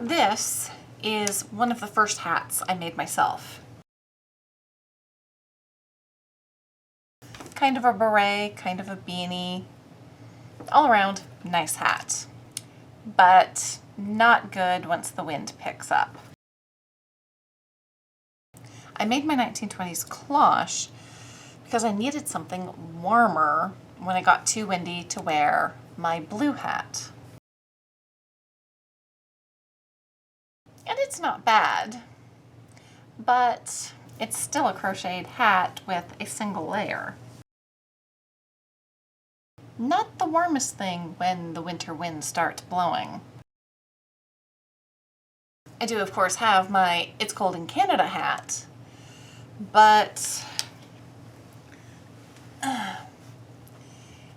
This is one of the first hats I made myself. Kind of a beret, kind of a beanie, all around nice hat, but not good once the wind picks up. I made my 1920s cloche because I needed something warmer when it got too windy to wear my blue hat. And it's not bad, but it's still a crocheted hat with a single layer. Not the warmest thing when the winter wind starts blowing. I do, of course, have my It's Cold in Canada hat, but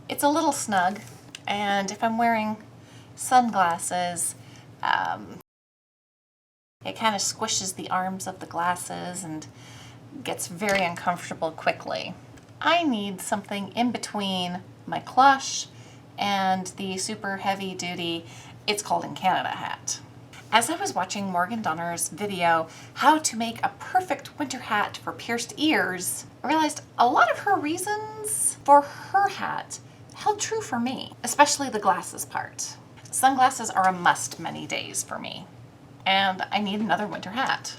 it's a little snug, and if I'm wearing sunglasses, it kind of squishes the arms of the glasses and gets very uncomfortable quickly. I need something in between my cloche and the super heavy duty It's Cold in Canada hat. As I was watching Morgan Donner's video, How to Make a Perfect Winter Hat for Pierced Ears, I realized a lot of her reasons for her hat held true for me, especially the glasses part. Sunglasses are a must many days for me, and I need another winter hat.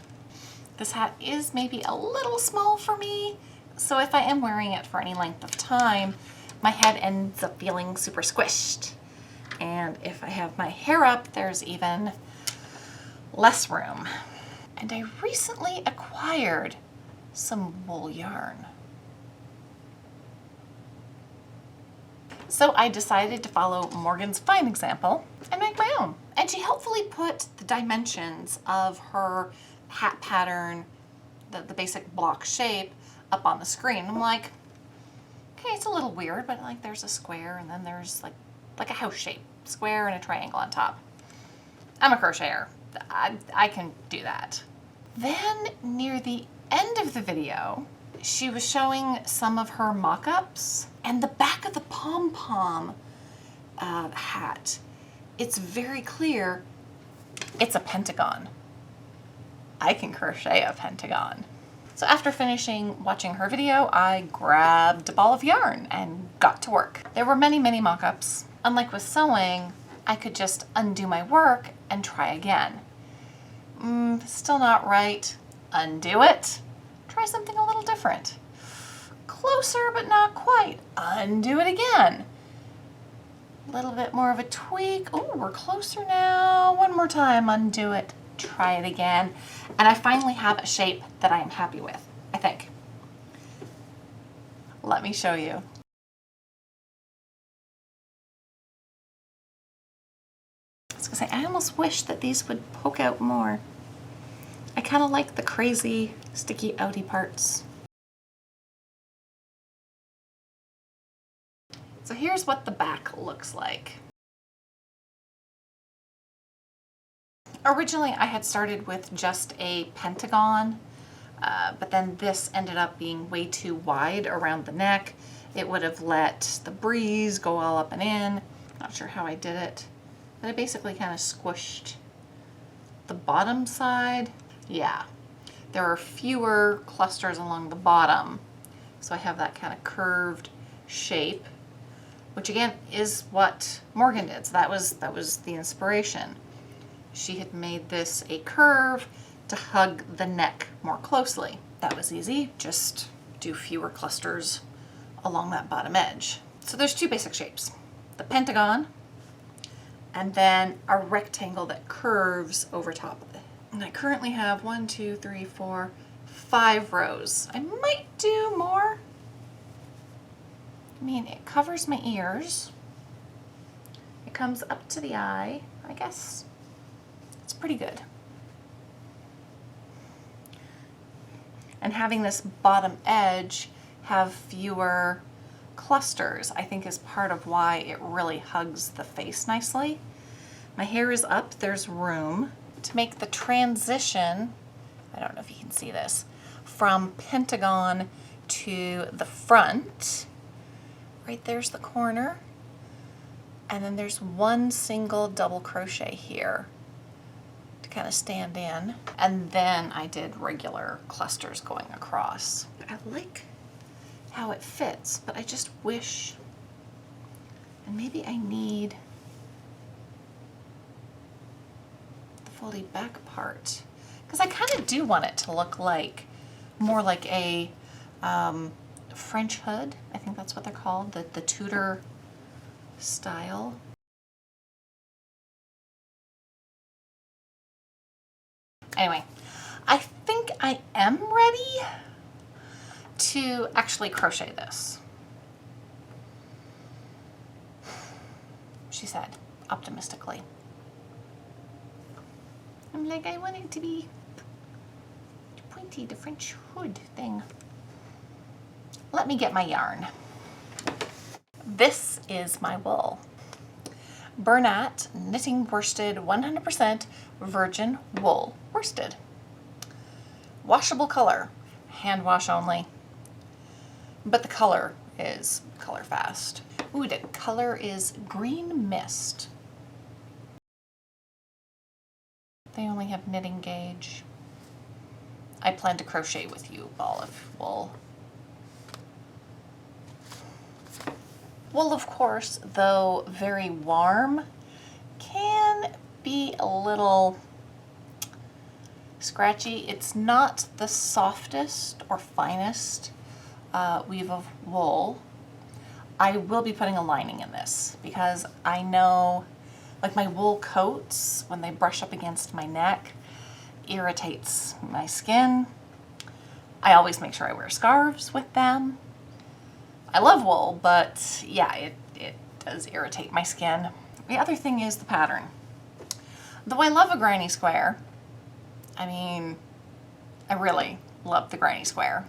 This hat is maybe a little small for me, so if I am wearing it for any length of time, my head ends up feeling super squished. And if I have my hair up, there's even less room. And I recently acquired some wool yarn. So I decided to follow Morgan's fine example and make my own. And she helpfully put the dimensions of her hat pattern, the basic block shape, up on the screen. I'm like, okay, it's a little weird, but like there's a square and then there's like a house shape, square and a triangle on top. I'm a crocheter. I can do that. Then near the end of the video, she was showing some of her mock-ups, and the back of the pom-pom hat, it's very clear it's a pentagon. I can crochet a pentagon. So after finishing watching her video, I grabbed a ball of yarn and got to work. There were many, many mock-ups. Unlike with sewing, I could just undo my work and try again. Still not right. Undo it. Try something a little different. Closer, but not quite. Undo it again. A little bit more of a tweak. Oh, we're closer now. One more time, undo it. Try it again. And I finally have a shape that I am happy with, I think. Let me show you. I was gonna say, I almost wish that these would poke out more. I kind of like the crazy sticky outy parts. So here's what the back looks like. Originally I had started with just a pentagon, but then this ended up being way too wide around the neck. It would have let the breeze go all up and in. Not sure how I did it, but I basically kind of squished the bottom side. Yeah, there are fewer clusters along the bottom, so I have that kind of curved shape, which again is what Morgan did. So that was the inspiration. She had made this a curve to hug the neck more closely. That was easy, just do fewer clusters along that bottom edge. So there's two basic shapes, the pentagon and then a rectangle that curves over top of it. And I currently have 1, 2, 3, 4, 5 rows. I might do more. I mean, it covers my ears. It comes up to the eye. I guess it's pretty good. And having this bottom edge have fewer clusters, I think is part of why it really hugs the face nicely. My hair is up, there's room to make the transition, I don't know if you can see this, from pentagon to the front. Right there's the corner, and then there's one single double crochet here kind of stand in. And then I did regular clusters going across. I like how it fits, but I just wish, and maybe I need the foldy back part, because I kind of do want it to look like more like a French hood. I think that's what they're called, the Tudor style. Anyway, I think I am ready to actually crochet this, she said optimistically. I'm like, I want it to be pointy, the French hood thing. Let me get my yarn. This is my wool. Bernat knitting worsted 100% virgin wool worsted. Washable color, hand wash only. But the color is color fast. Ooh, the color is Green Mist. They only have knitting gauge. I plan to crochet with you, ball of wool. Wool, of course, though very warm, can be a little scratchy. It's not the softest or finest weave of wool. I will be putting a lining in this because I know, like, my wool coats, when they brush up against my neck, irritates my skin. I always make sure I wear scarves with them. I love wool, but yeah, it does irritate my skin. The other thing is the pattern. Though I love a granny square, I mean, I really love the granny square.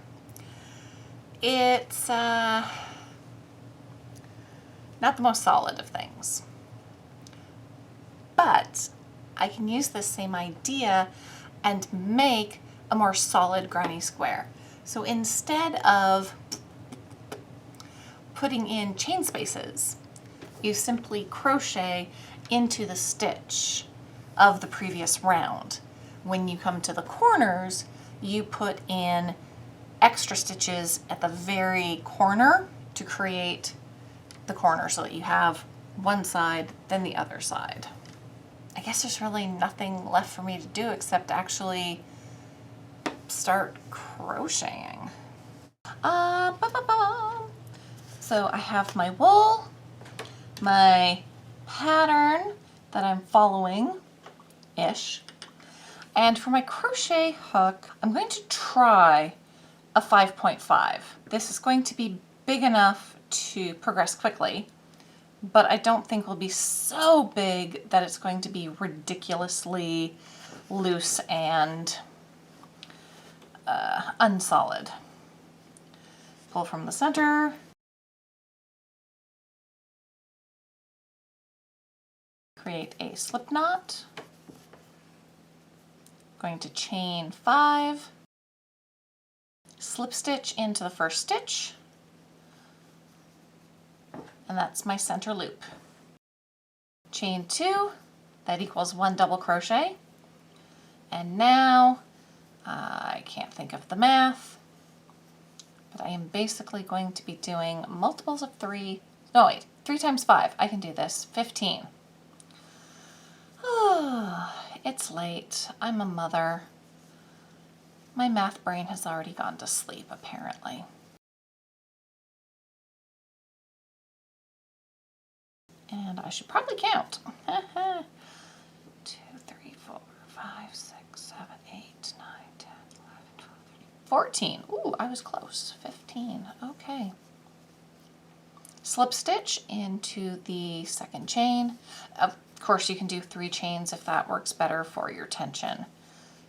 It's not the most solid of things, but I can use this same idea and make a more solid granny square. So instead of putting in chain spaces, you simply crochet into the stitch of the previous round. When you come to the corners, you put in extra stitches at the very corner to create the corner so that you have one side, then the other side. I guess there's really nothing left for me to do except actually start crocheting. So I have my wool, my pattern that I'm following-ish, and for my crochet hook, I'm going to try a 5.5. This is going to be big enough to progress quickly, but I don't think will be so big that it's going to be ridiculously loose and unsolid. Pull from the center. Create a slip knot. Going to chain 5, slip stitch into the first stitch, and that's my center loop. Chain 2, that equals 1 double crochet, and now I can't think of the math, but I am basically going to be doing multiples of 3, no wait, 3 times 5, I can do this, 15. It's late. I'm a mother. My math brain has already gone to sleep, apparently. And I should probably count. 2, 3, 4, 5, 6, 7, 8, 9, 10, 11, 12, 13, 14. Ooh, I was close. 15. Okay. Slip stitch into the second chain. Of course, you can do 3 chains if that works better for your tension.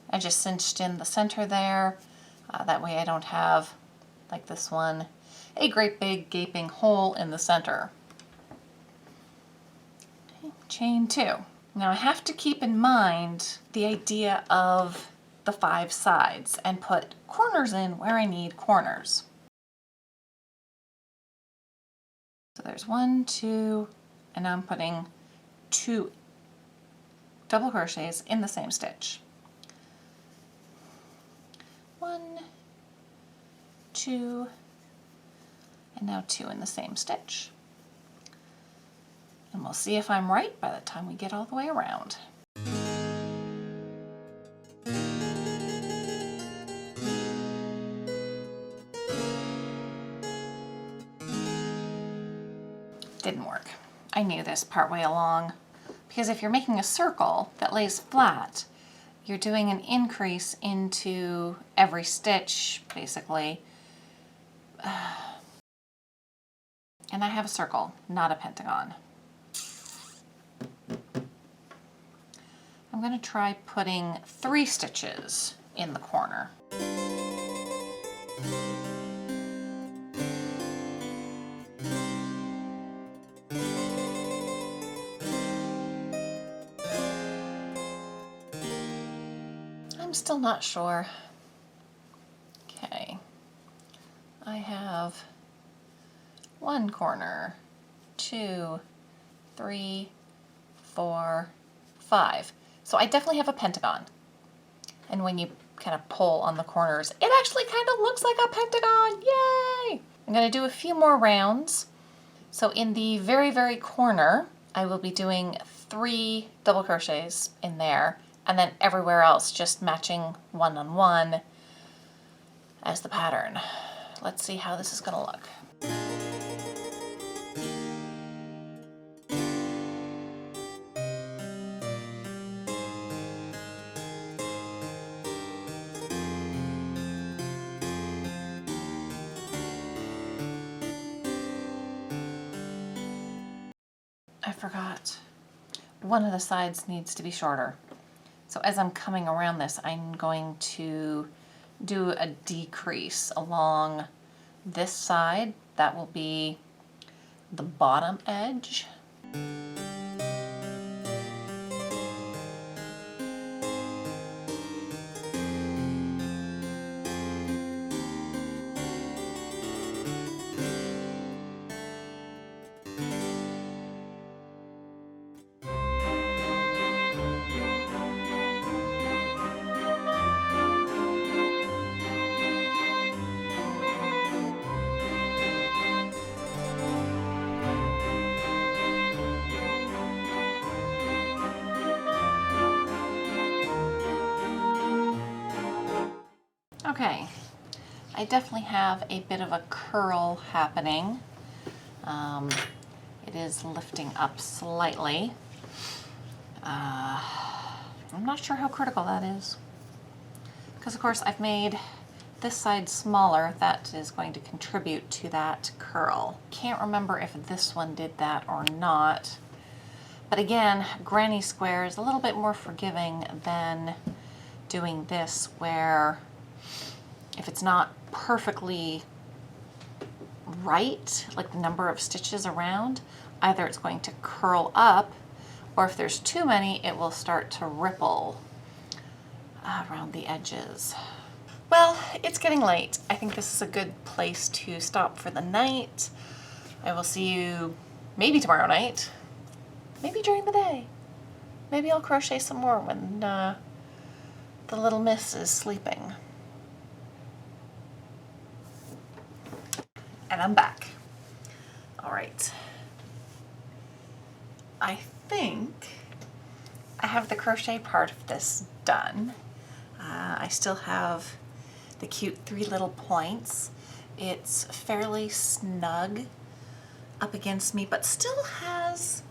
I just cinched in the center there. That way I don't have, like this one, a great big gaping hole in the center. Okay, chain 2. Now I have to keep in mind the idea of the 5 sides and put corners in where I need corners. So there's 1, 2, and now I'm putting 2 double crochets in the same stitch. 1, 2, and now 2 in the same stitch. And we'll see if I'm right by the time we get all the way around. Didn't work. I knew this partway along, because if you're making a circle that lays flat, you're doing an increase into every stitch, basically. And I have a circle, not a pentagon. I'm going to try putting 3 stitches in the corner. I'm still not sure. Okay, I have 1 corner, 2, 3, 4, 5. So I definitely have a pentagon. And when you kind of pull on the corners, it actually kind of looks like a pentagon. Yay! I'm going to do a few more rounds. So in the very, very corner, I will be doing 3 double crochets in there, and then everywhere else just matching 1 on 1 as the pattern. Let's see how this is going to look. I forgot. One of the sides needs to be shorter. So as I'm coming around this, I'm going to do a decrease along this side. That will be the bottom edge. Okay, I definitely have a bit of a curl happening. It is lifting up slightly. I'm not sure how critical that is, because of course I've made this side smaller. That is going to contribute to that curl. Can't remember if this one did that or not. But again, granny square is a little bit more forgiving than doing this, where if it's not perfectly right, like the number of stitches around, either it's going to curl up, or if there's too many, it will start to ripple around the edges. Well, it's getting late. I think this is a good place to stop for the night. I will see you maybe tomorrow night, maybe during the day. Maybe I'll crochet some more when the little miss is sleeping. And I'm back. All right. I think I have the crochet part of this done. I still have the cute 3 little points. It's fairly snug up against me, but still has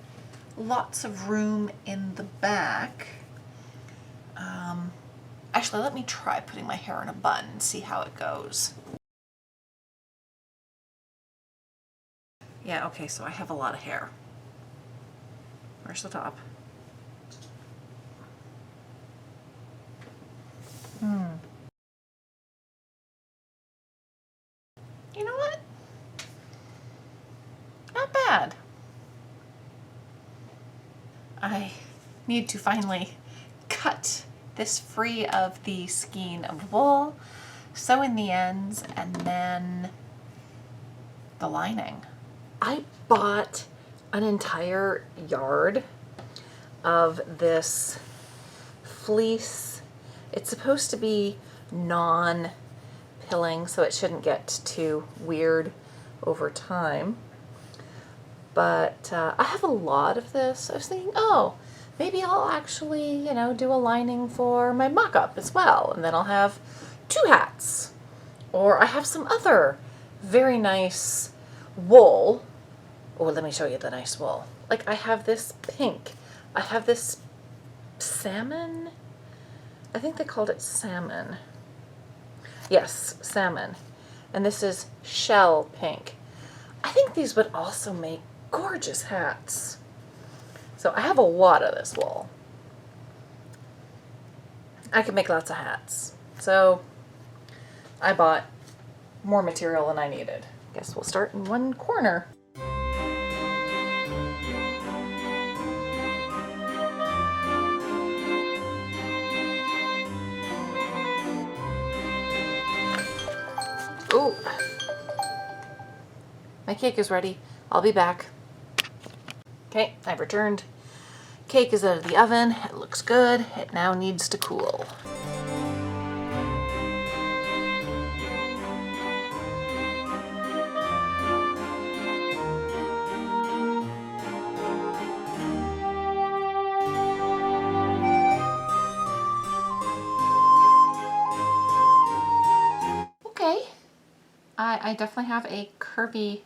lots of room in the back. Actually, let me try putting my hair in a bun and see how it goes. Yeah, okay, so I have a lot of hair. Where's the top? You know what? Not bad. I need to finally cut this free of the skein of wool, sew in the ends, and then the lining. I bought an entire yard of this fleece. It's supposed to be non-pilling, so it shouldn't get too weird over time. But I have a lot of this. I was thinking, oh, maybe I'll actually, you know, do a lining for my mock-up as well, and then I'll have 2 hats. Or I have some other very nice wool. Oh, let me show you the nice wool. Like I have this pink. I have this salmon. I think they called it salmon. Yes, salmon. And this is shell pink. I think these would also make gorgeous hats. So I have a lot of this wool. I could make lots of hats. So I bought more material than I needed. Guess we'll start in one corner. Ooh. My cake is ready. I'll be back. Okay, I've returned. Cake is out of the oven. It looks good. It now needs to cool. Okay, I definitely have a curvy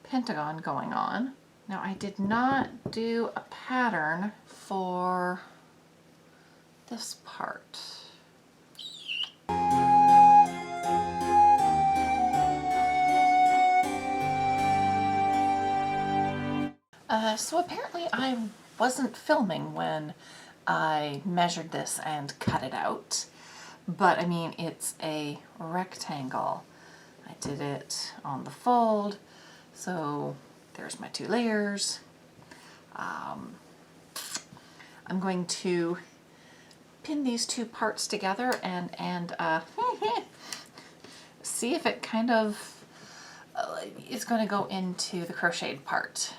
pentagon going on. Now I did not do a pattern for this part. So apparently I wasn't filming when I measured this and cut it out, but I mean it's a rectangle. I did it on the fold, so there's my 2 layers. I'm going to pin these 2 parts together and see if it kind of is going to go into the crocheted part.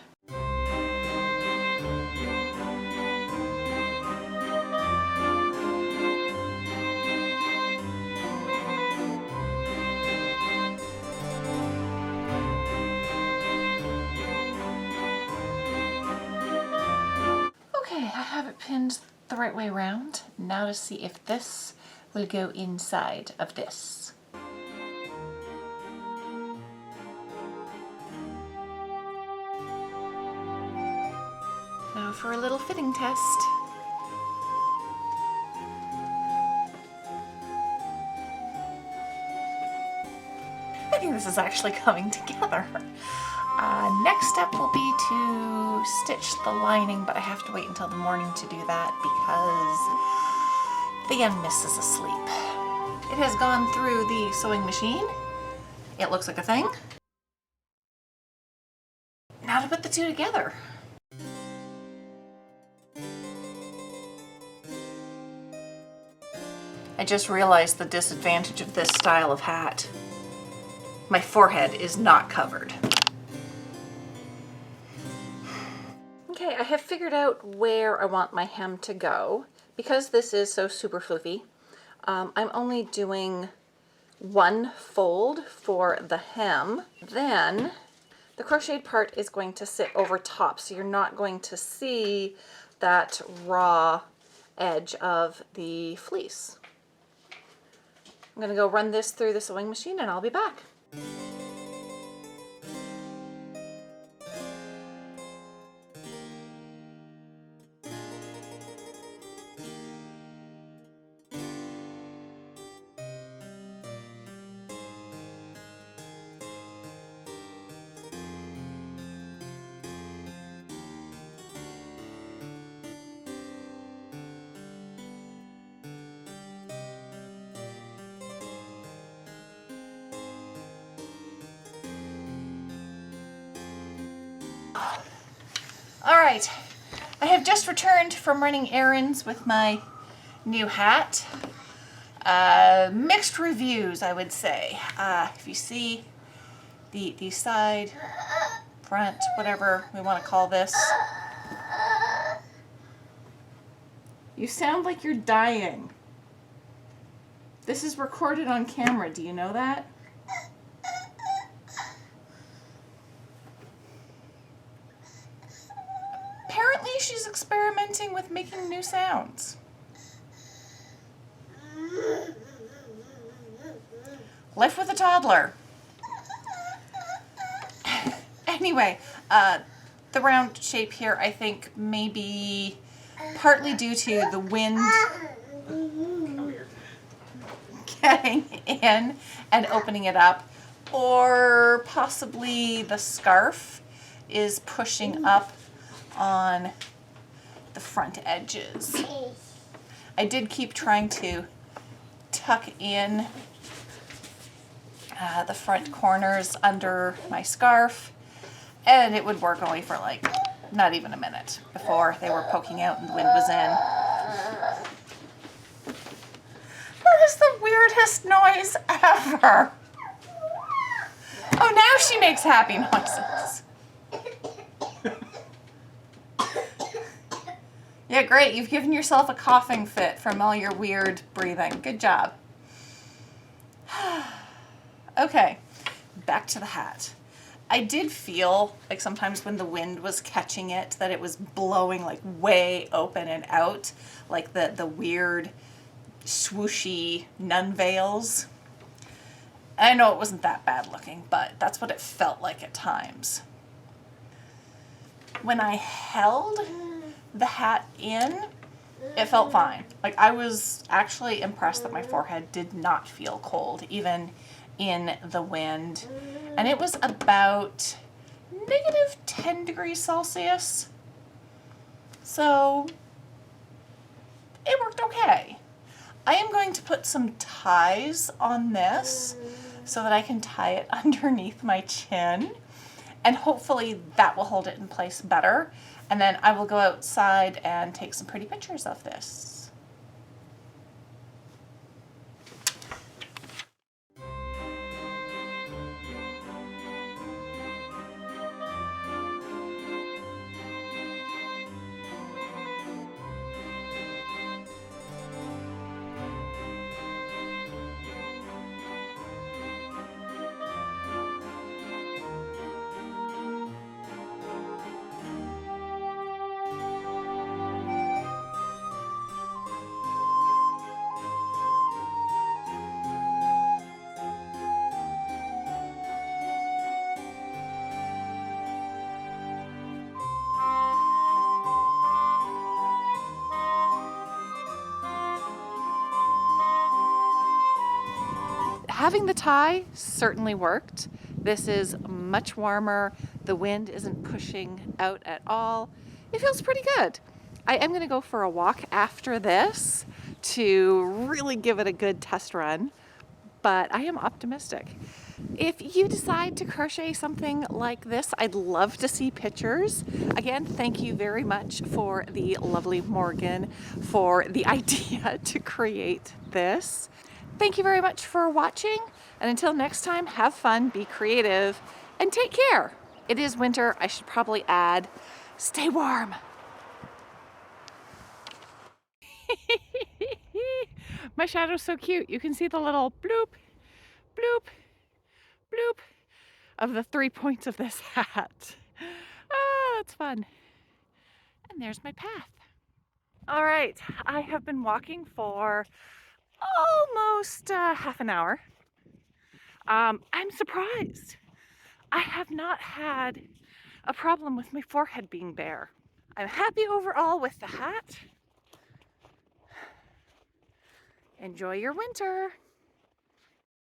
Okay, I have it pinned the right way around. Now to see if this will go inside of this. Now for a little fitting test. I think this is actually coming together. Next step will be to stitch the lining, but I have to wait until the morning to do that because the young miss is asleep. It has gone through the sewing machine. It looks like a thing. Now to put the 2 together. I just realized the disadvantage of this style of hat. My forehead is not covered. Okay, I have figured out where I want my hem to go. Because this is so super fluffy, I'm only doing 1 fold for the hem. Then the crocheted part is going to sit over top, so you're not going to see that raw edge of the fleece. I'm going to go run this through the sewing machine and I'll be back. All right, I have just returned from running errands with my new hat. Mixed reviews, I would say. If you see the side, front, whatever we want to call this, You sound like you're dying. This is recorded on camera. Do you know that? Apparently she's experimenting with making new sounds. Life with a toddler. Anyway, the round shape here, I think maybe partly due to the wind getting in and opening it up, or possibly the scarf is pushing up on the front edges. I did keep trying to tuck in the front corners under my scarf, and it would work only for like not even a minute before they were poking out and the wind was in. That is the weirdest noise ever. Oh, now she makes happy noises. Yeah, great. You've given yourself a coughing fit from all your weird breathing. Good job. Okay, back to the hat. I did feel like sometimes when the wind was catching it that it was blowing like way open and out, like the weird swooshy nun veils. I know it wasn't that bad looking, but that's what it felt like at times. When I held the hat in, it felt fine. Like, I was actually impressed that my forehead did not feel cold, even in the wind. And it was about -10 degrees Celsius. So it worked okay. I am going to put some ties on this so that I can tie it underneath my chin, and hopefully that will hold it in place better. And then I will go outside and take some pretty pictures of this. Having the tie certainly worked. This is much warmer. The wind isn't pushing out at all. It feels pretty good. I am going to go for a walk after this to really give it a good test run, but I am optimistic. If you decide to crochet something like this, I'd love to see pictures. Again, thank you very much for the lovely Morgan for the idea to create this. Thank you very much for watching, and until next time, have fun, be creative, and take care. It is winter. I should probably add, stay warm. My shadow's so cute. You can see the little bloop, bloop, bloop of the 3 points of this hat. Ah, that's fun. And there's my path. All right, I have been walking for almost half an hour. I'm surprised. I have not had a problem with my forehead being bare. I'm happy overall with the hat. Enjoy your winter.